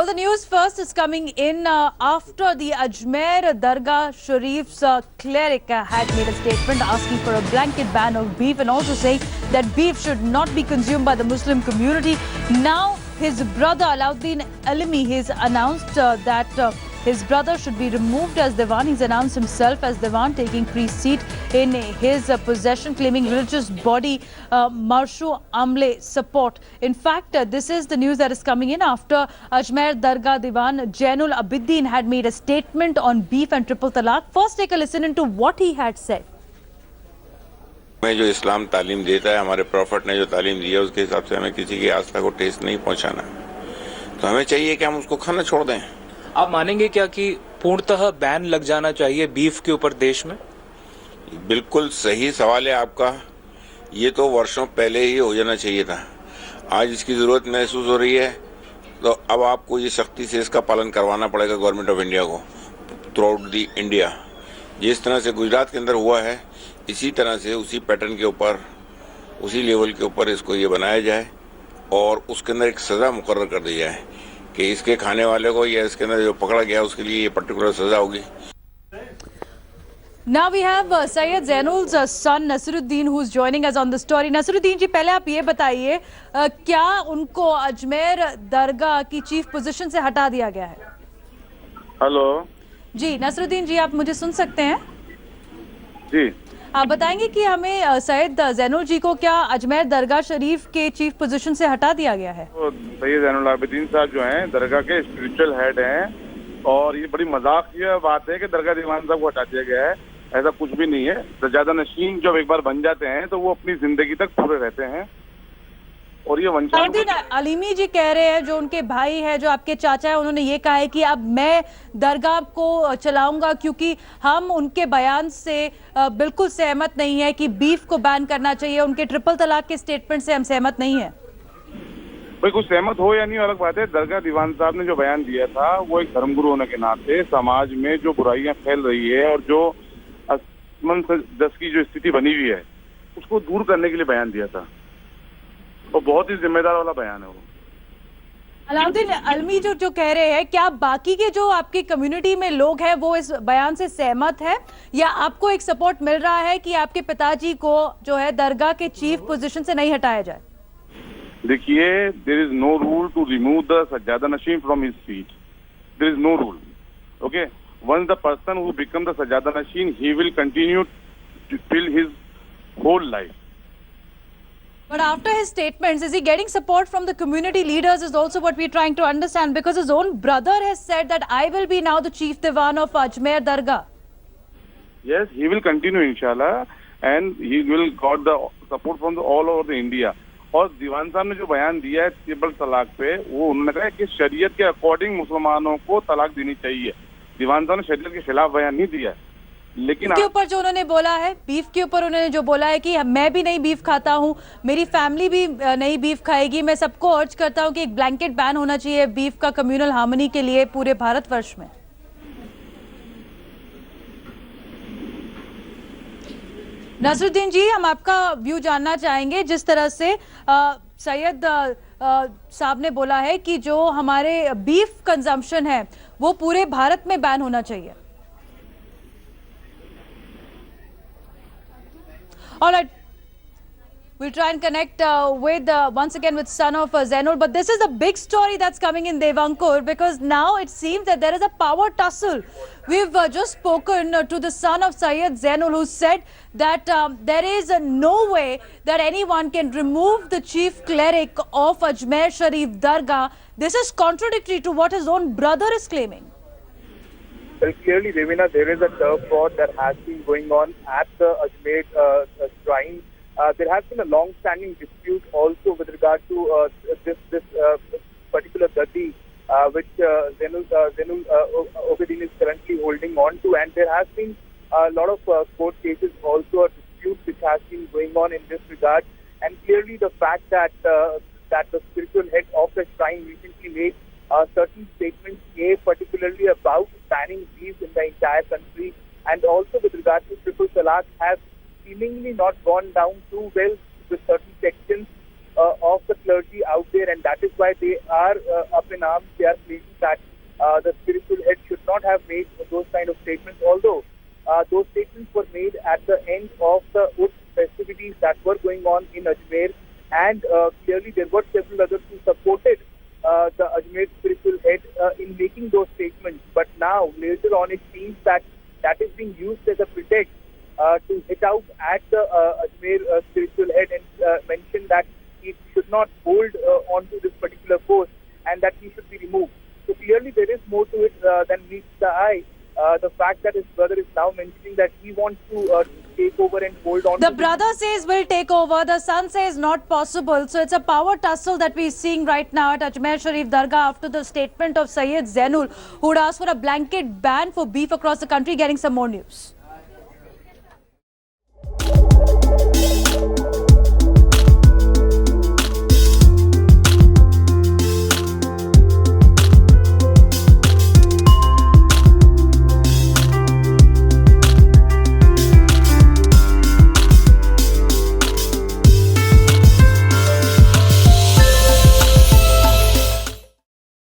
Well, the news first is coming in after the Ajmer Dargah Sharif's cleric had made a statement asking for a blanket ban of beef and also saying that beef should not be consumed by the Muslim community. Now, his brother Alauddin Alimi has announced that his brother should be removed as Diwan. He's announced himself as Diwan, taking priest seat in his possession, claiming religious body Marshu Amle support. In fact, this is the news that is coming in after Ajmer Dargah Diwan Jainul Abidin had made a statement on beef and triple talaq. First, take a listen into what he had said. हमें जो इस्लाम तालीम देता है, हमारे profit ने जो तालीम दी है, उसके हिसाब से हमें किसी की आस्था को ठेस नहीं पहुंचाना, तो हमें चाहिए कि हम उसको खाना छोड़ दें। आप मानेंगे क्या कि पूर्णतः बैन लग जाना चाहिए बीफ के ऊपर देश में? बिल्कुल सही सवाल है आपका। ये तो वर्षों पहले ही हो जाना चाहिए था। आज इसकी जरूरत महसूस हो रही है, तो अब आपको ये सख्ती से इसका पालन करवाना पड़ेगा गवर्नमेंट ऑफ इंडिया को थ्रू आउट दी इंडिया। जिस तरह से गुजरात के अंदर हुआ है, इसी तरह से उसी पैटर्न के ऊपर, उसी लेवल के ऊपर इसको ये बनाया जाए और उसके अंदर एक सज़ा मुकर्रर कर दी जाए कि इसके खाने वाले को या इसके अंदर जो पकड़ा गया उसके लिए ये पर्टिकुलर सज़ा होगी। Now we have Syed Zainul's son Nasiruddin who's joining us on the story. Nasiruddin जी, पहले आप ये बताइए क्या उनको अजमेर दरगाह की चीफ पोजीशन से हटा दिया गया है? हेलो जी नसरुद्दीन जी, आप मुझे सुन सकते हैं? जी, आप बताएंगे कि हमें सैयद जैनुल जी को क्या अजमेर दरगाह शरीफ के चीफ पोजीशन से हटा दिया गया है? तो सैयद जैनुल आबिदीन साहब जो हैं दरगाह के स्पिरिचुअल हेड हैं और ये बड़ी मजाकिया बात है कि दरगाह दीवान साहब को हटा दिया गया है। ऐसा कुछ भी नहीं है। सज्जादा नशीन जब एक बार बन जाते हैं तो वो अपनी जिंदगी तक पूरे रहते हैं और ये अलौद्दीन अलीमी जी कह रहे हैं, जो उनके भाई है, जो आपके चाचा है, उन्होंने ये कहा है कि अब मैं दरगाह को चलाऊंगा क्योंकि हम उनके बयान से बिल्कुल सहमत नहीं है कि बीफ को बैन करना चाहिए। उनके ट्रिपल तलाक के स्टेटमेंट से हम सहमत नहीं है। भाई कुछ सहमत हो या नहीं अलग बात है। दरगाह दीवान साहब ने जो बयान दिया था वो एक धर्मगुरु होने के नाते समाज में जो बुराइयां फैल रही है और जो असमन दस की जो स्थिति बनी हुई है उसको दूर करने के लिए बयान दिया था और बहुत ही जिम्मेदार वाला बयान है वो। अलौद्दीन अलमी जो कह रहे हैं, क्या बाकी के जो आपकी कम्युनिटी में लोग हैं वो इस बयान से सहमत है या आपको एक सपोर्ट मिल रहा है कि आपके पिताजी को जो है दरगाह के चीफ पोजीशन से नहीं हटाया जाए? देखिए, there is no rule to remove the सज्जादा नशीन from his seat. There is no rule. Okay, once the person who become the सज्जादा नशीन he will continue till his whole life. But after his statements, is he getting support from the community leaders is also what we're trying to understand, because his own brother has said that I will be now the chief diwan of Ajmer Dargah. Yes, he will continue inshallah and he will got the support from all over the India. और दीवान साहब ने जो बयान दिया है triple तलाक पे, वो उन्होंने कहा कि शरीयत के अकॉर्डिंग मुसलमानों को तलाक देनी चाहिए। दीवान साहब ने शरीयत के खिलाफ बयान नहीं दिया है। लेकिन के ऊपर जो उन्होंने बोला है, बीफ के ऊपर उन्होंने जो बोला है कि मैं भी नहीं बीफ खाता हूं, मेरी फैमिली भी नहीं बीफ खाएगी, मैं सबको अर्ज करता हूं कि एक ब्लैंकेट बैन होना चाहिए बीफ का कम्युनल हार्मनी के लिए पूरे भारतवर्ष में। नसरुद्दीन जी, हम आपका व्यू जानना चाहेंगे। जिस तरह से सैयद साहब ने बोला है कि जो हमारे बीफ कंजम्पशन है वो पूरे भारत में बैन होना चाहिए। All right, we'll try and connect once again with son of Zainul. But this is a big story that's coming in Devankur, because now it seems that there is a power tussle. We've just spoken to the son of Syed Zainul, who said that there is no way that anyone can remove the chief cleric of Ajmer Sharif Dargah. This is contradictory to what his own brother is claiming. Well, clearly, Devina, there is a turf war that has been going on at the Ajmer shrine. There has been a long-standing dispute also with regard to this particular gati, which Zainul Abidin is currently holding on to, and there has been a lot of court cases also, a dispute which has been going on in this regard. And clearly, the fact that that the spiritual head of the shrine recently made certain statements, particularly about banning beef in the entire country, and also with regard to triple talaq, have seemingly not gone down too well with certain sections of the clergy out there and that is why they are up in arms. They are claiming that the spiritual head should not have made those kind of statements, although those statements were made at the end of the Urs festivities that were going on in Ajmer, and clearly there were several others who supported the Ajmer spiritual head in making those statements. But now, later on, it seems that that is being used as a pretext to hit out at the Ajmer spiritual head and mention that he should not hold onto this particular post and that he should be removed. So clearly there is more to it than meets the eye. The fact that his brother is now mentioning that he wants to take over and hold on. The brother says will take over. The son says not possible. So it's a power tussle that we're seeing right now at Ajmer Sharif Dargah after the statement of Syed Zainul, who would ask for a blanket ban for beef across the country. Getting some more news.